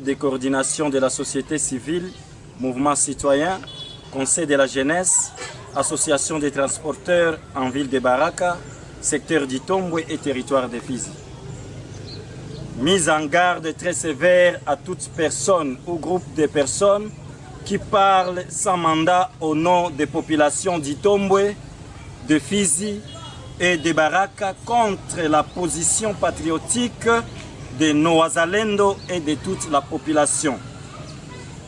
de coordination de la société civile, mouvement citoyen, conseil de la jeunesse, association des transporteurs en ville de Baraka, secteur d'Itombwe et territoire de Fizi. Mise en garde très sévère à toute personne ou groupe de personnes qui parlent sans mandat au nom des populations d'Itombwe, de Fizi et de Baraka contre la position patriotique de nos Wazalendo et de toute la population.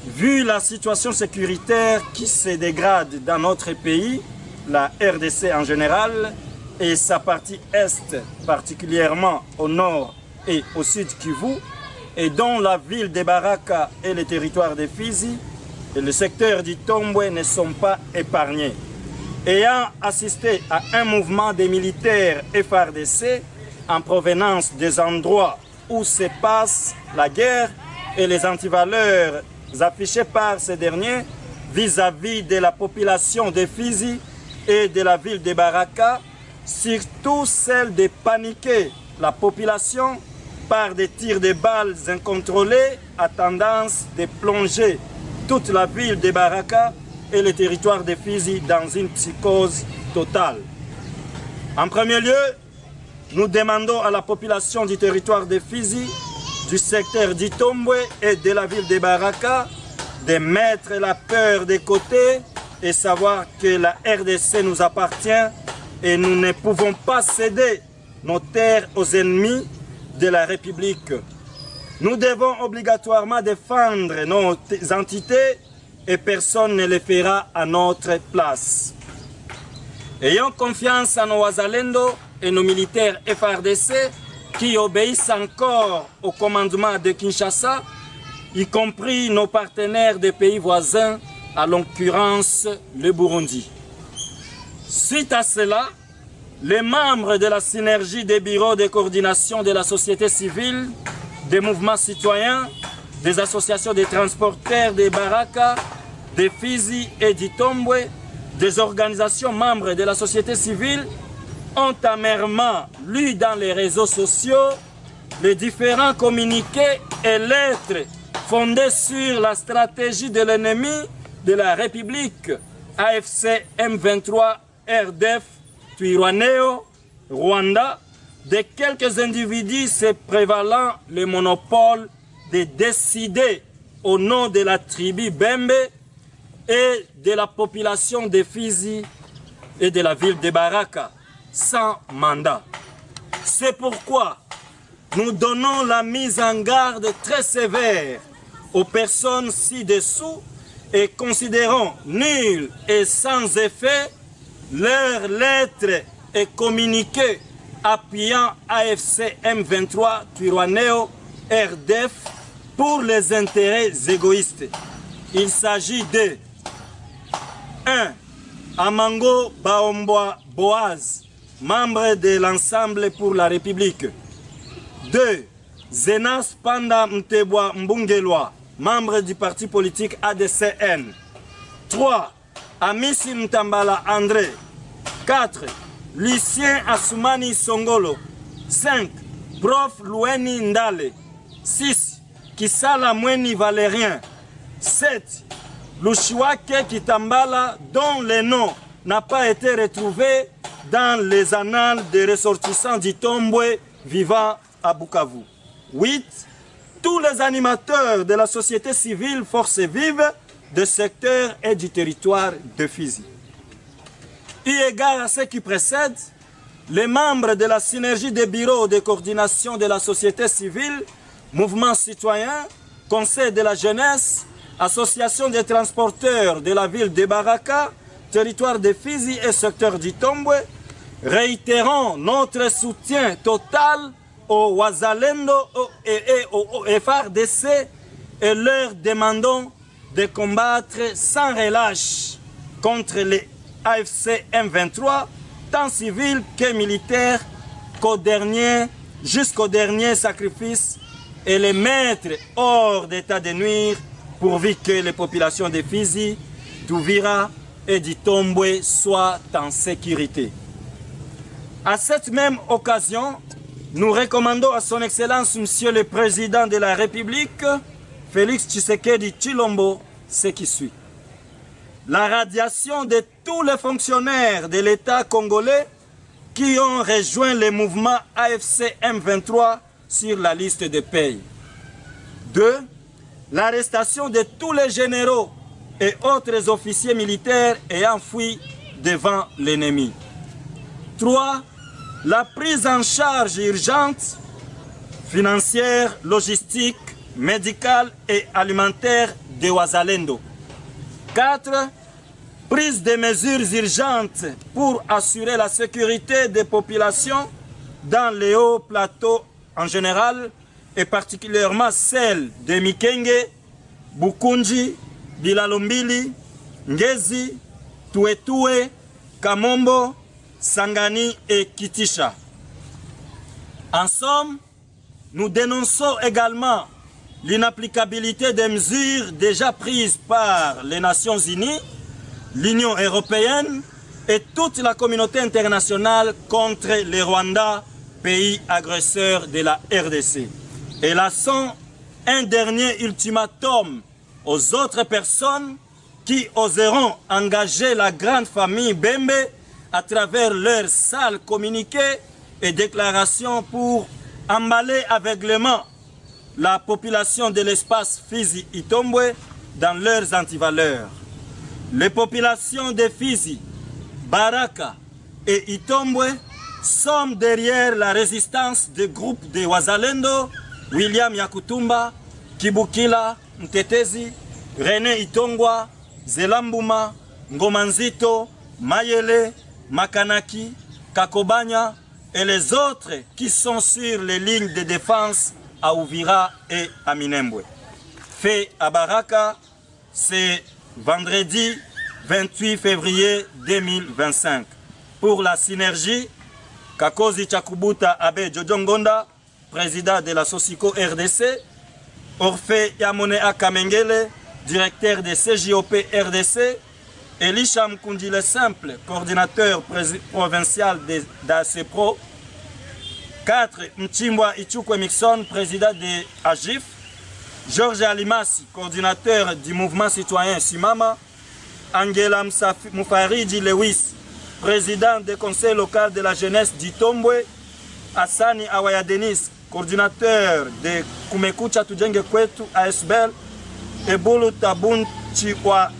Vu la situation sécuritaire qui se dégrade dans notre pays, la RDC en général, et sa partie est, particulièrement au nord et au sud Kivu, et dont la ville de Baraka et le territoire de Fizi et le secteur d'Itombwe ne sont pas épargnés. Ayant assisté à un mouvement des militaires FARDC en provenance des endroits où se passe la guerre et les antivaleurs affichées par ces derniers vis-à-vis de la population de Fizi et de la ville de Baraka, surtout celle de paniquer la population par des tirs de balles incontrôlés à tendance de plonger toute la ville de Baraka et le territoire de Fizi dans une psychose totale. En premier lieu, nous demandons à la population du territoire de Fizi, du secteur d'Itombwe et de la ville de Baraka de mettre la peur de côté et savoir que la RDC nous appartient et nous ne pouvons pas céder nos terres aux ennemis de la République. Nous devons obligatoirement défendre nos entités et personne ne le fera à notre place. Ayons confiance en nos Wazalendo et nos militaires FARDC qui obéissent encore au commandement de Kinshasa, y compris nos partenaires des pays voisins, à l'occurrence le Burundi. Suite à cela, les membres de la synergie des bureaux de coordination de la société civile, des mouvements citoyens, des associations de transporteurs de Baraka, de Fizi et d'Itombwe, des organisations membres de la société civile, ont amèrement lu dans les réseaux sociaux les différents communiqués et lettres fondés sur la stratégie de l'ennemi de la République, AFC M23 RDF Twirwaneho, Rwanda, de quelques individus se prévalant le monopole de décider au nom de la tribu Bembe et de la population de Fizi et de la ville de Baraka, sans mandat. C'est pourquoi nous donnons la mise en garde très sévère aux personnes ci-dessous et considérons nul et sans effet leurs lettres et communiqués appuyant AFC M23 Twirwaneho RDF pour les intérêts égoïstes. Il s'agit de 1. Amango Baomboa Boaz, membre de l'Ensemble pour la République. 2. Zenas Panda Mtebwa Mbungelwa, membre du parti politique ADCN. 3. Amisi Mtambala André. 4. Lucien Assoumani Songolo. 5. Prof Loueni Ndale. 6. Kisala Mweni Valérien. 7. Lushiwake Kitambala, dont le nom n'a pas été retrouvé dans les annales des ressortissants d'Itombwe vivant à Bukavu. 8. Tous les animateurs de la société civile force vive du secteur et du territoire de Fizi. Eu égard à ce qui précède, les membres de la synergie des bureaux de coordination de la société civile, mouvement citoyen, conseil de la jeunesse, association des transporteurs de la ville de Baraka, territoire de Fizi et secteur d'Itombwe, réitérons notre soutien total aux Wazalendo et aux FARDC et leur demandons de combattre sans relâche contre les AFC M23, tant civils que militaires, jusqu'au dernier sacrifice et les mettre hors d'état de nuire pourvu que les populations de Fizi, d'Ouvira et d'Itombwe soient en sécurité. À cette même occasion, nous recommandons à son Excellence, Monsieur le Président de la République, Félix Tshisekedi Tshilombo, ce qui suit. La radiation de tous les fonctionnaires de l'État congolais qui ont rejoint le mouvement AFC M23 sur la liste de paye. 2. L'arrestation de tous les généraux et autres officiers militaires ayant fui devant l'ennemi. 3. La prise en charge urgente, financière, logistique, médicale et alimentaire des Wazalendo. 4. Prise de mesures urgentes pour assurer la sécurité des populations dans les hauts plateaux en général et particulièrement celles de Mikenge, Bukunji, Bilalombili, Ngezi, Tuetue, Kamombo, Sangani et Kitisha. En somme, nous dénonçons également l'inapplicabilité des mesures déjà prises par les Nations Unies, l'Union européenne et toute la communauté internationale contre le Rwanda, pays agresseur de la RDC. Et lançons un dernier ultimatum aux autres personnes qui oseront engager la grande famille Bembe à travers leurs sales communiqués et déclarations pour emballer aveuglément la population de l'espace Fizi-Itombwe dans leurs antivaleurs. Les populations de Fizi, Baraka et Itombwe sont derrière la résistance des groupes de Wazalendo, William Yakutumba, Kibukila, Mtetezi, René Itongwa, Zelambuma, Ngomanzito, Mayele, Makanaki, Kakobanya et les autres qui sont sur les lignes de défense à Uvira et à Minembwe. Fait à Baraka, c'est vendredi 28 février 2025. Pour la synergie, Kakozi Chakubuta Abe Jojongonda, président de la Sosiko RDC, Orphée Yamone Akamengele, directeur de CJOP RDC, Elisha Mkundile Simple, coordinateur provincial d'ACPRO, 4. Mchimbwa Ichukwe Mixon, président de AGIF, Georges Alimasi, coordinateur du mouvement citoyen Simama, Angela Moufaridi Lewis, président du conseil local de la jeunesse d'Itombwe, Hassani Awaya Denis, coordinateur de Kumekucha Tujenge Kwetu ASBL, et Bolo Tabun Chiwa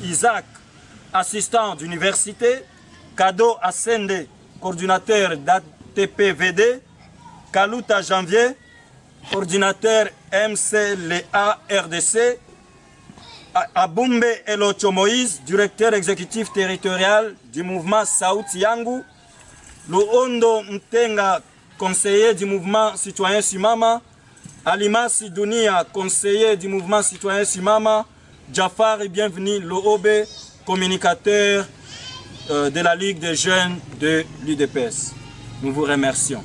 Isaac, assistant d'université, Kado Asende, coordinateur d'ATPVD, Kaluta Janvier, coordinateur MCLA RDC, Abumbe Elocho Moïse, directeur exécutif territorial du mouvement Sauti Yangu, Luondo Mtenga, conseiller du mouvement citoyen Simama, Alimasi Dunia, conseiller du mouvement citoyen Simama, Jafari Bienvenu Loobe, communicateur de la Ligue des jeunes de l'UDPS. Nous vous remercions.